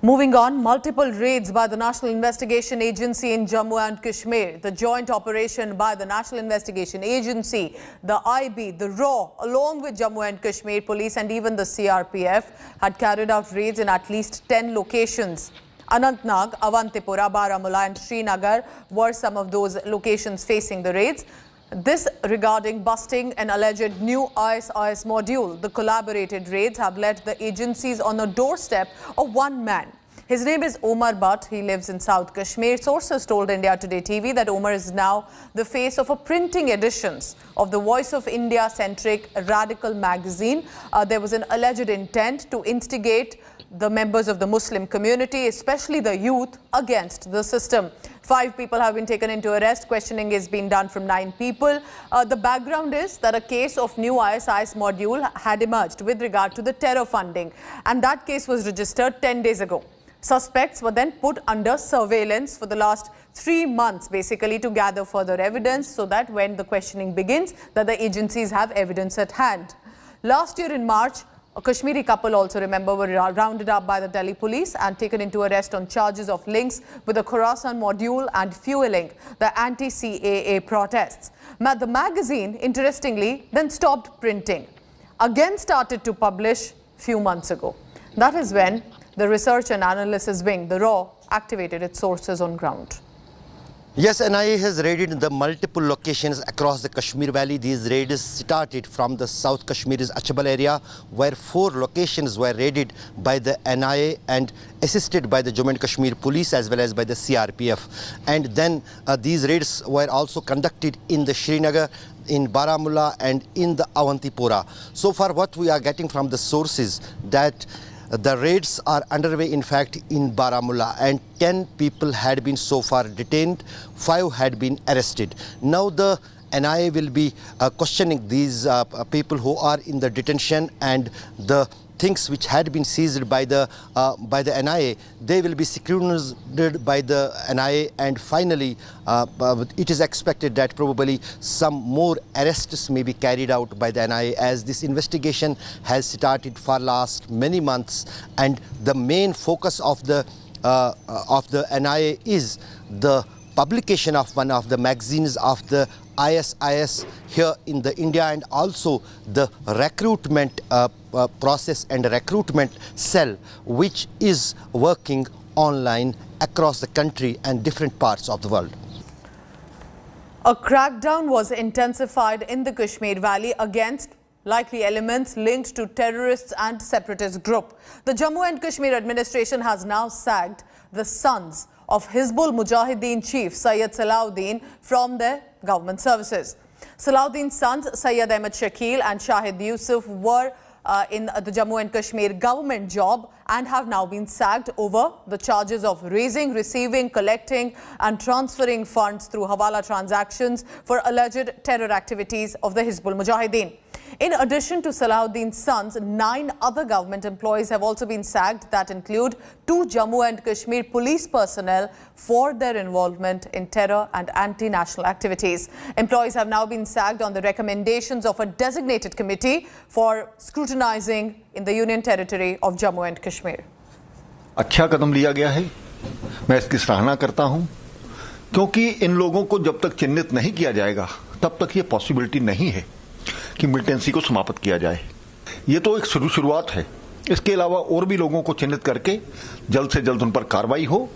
Moving on, multiple raids by the National Investigation Agency in Jammu and Kashmir. The joint operation by the National Investigation Agency, the IB, the RAW, along with Jammu and Kashmir Police and even the CRPF had carried out raids in at least 10 locations. Anantnag, Avantipura, Baramulla and Srinagar were some of those locations facing the raids. This regarding busting an alleged new ISIS module. The collaborated raids have led the agencies on a doorstep of one man. His name is OVERT, but he lives in South Kashmir. Sources told India Today TV that OVERT is now the face of a printing editions of the Voice of India-centric Radical magazine. There was an alleged intent to instigate the members of the Muslim community, especially the youth, against the system. 5 people have been taken into arrest. Questioning is being done from 9 people. The background is that a case of new ISIS module had emerged with regard to the terror funding, and that case was registered 10 days ago. Suspects were then put under surveillance for the last 3 months, basically to gather further evidence so that when the questioning begins, that the agencies have evidence at hand. Last year in March, a Kashmiri couple also, remember, were rounded up by the Delhi police and taken into arrest on charges of links with the Khorasan module and fueling the anti-CAA protests. The magazine, interestingly, then stopped printing. Again started to publish few months ago. That is when the Research and Analysis Wing, the RAW, activated its sources on ground. Yes, NIA has raided the multiple locations across the Kashmir Valley. These raids started from the South Kashmir's Achbal area, where 4 locations were raided by the NIA and assisted by the Jammu and Kashmir Police as well as by the CRPF. And then these raids were also conducted in the Srinagar, in Baramulla and in the Avantipura. So far what we are getting from the sources that the raids are underway, in fact, in Baramulla, and 10 people had been so far detained, 5 had been arrested. Now the NIA will be questioning these people who are in the detention, and the things which had been seized by the NIA, they will be scrutinized by the NIA, and finally it is expected that probably some more arrests may be carried out by the NIA, as this investigation has started for last many months, and the main focus of the NIA is the publication of one of the magazines of the ISIS here in the India, and also the recruitment process and recruitment cell which is working online across the country and different parts of the world. A crackdown was intensified in the Kashmir Valley against likely elements linked to terrorists and separatist group. The Jammu and Kashmir administration has now sacked the sons of Hizbul Mujahideen chief Syed Salahuddin from their government services. Salahuddin's sons Syed Ahmed Shakil and Shahid Yusuf were in the Jammu and Kashmir government job and have now been sacked over the charges of raising, receiving, collecting and transferring funds through Hawala transactions for alleged terror activities of the Hizbul Mujahideen. In addition to Salahuddin's sons, 9 other government employees have also been sacked, that include 2 Jammu and Kashmir police personnel for their involvement in terror and anti-national activities. Employees have now been sacked on the recommendations of a designated committee for scrutinizing in the Union Territory of Jammu and Kashmir. अच्छा कदम लिया गया है, मैं इसकी सराहना करता हूं, क्योंकि इन लोगों को जब तक चिन्हित नहीं किया जाएगा तब तक ये पॉसिबिलिटी नहीं है कि मिलिटेंसी को समाप्त किया जाए। ये तो एक शुरुआत है। इसके अलावा और भी लोगों को चिन्हित करके जल्द से जल्द उन पर कार्रवाई हो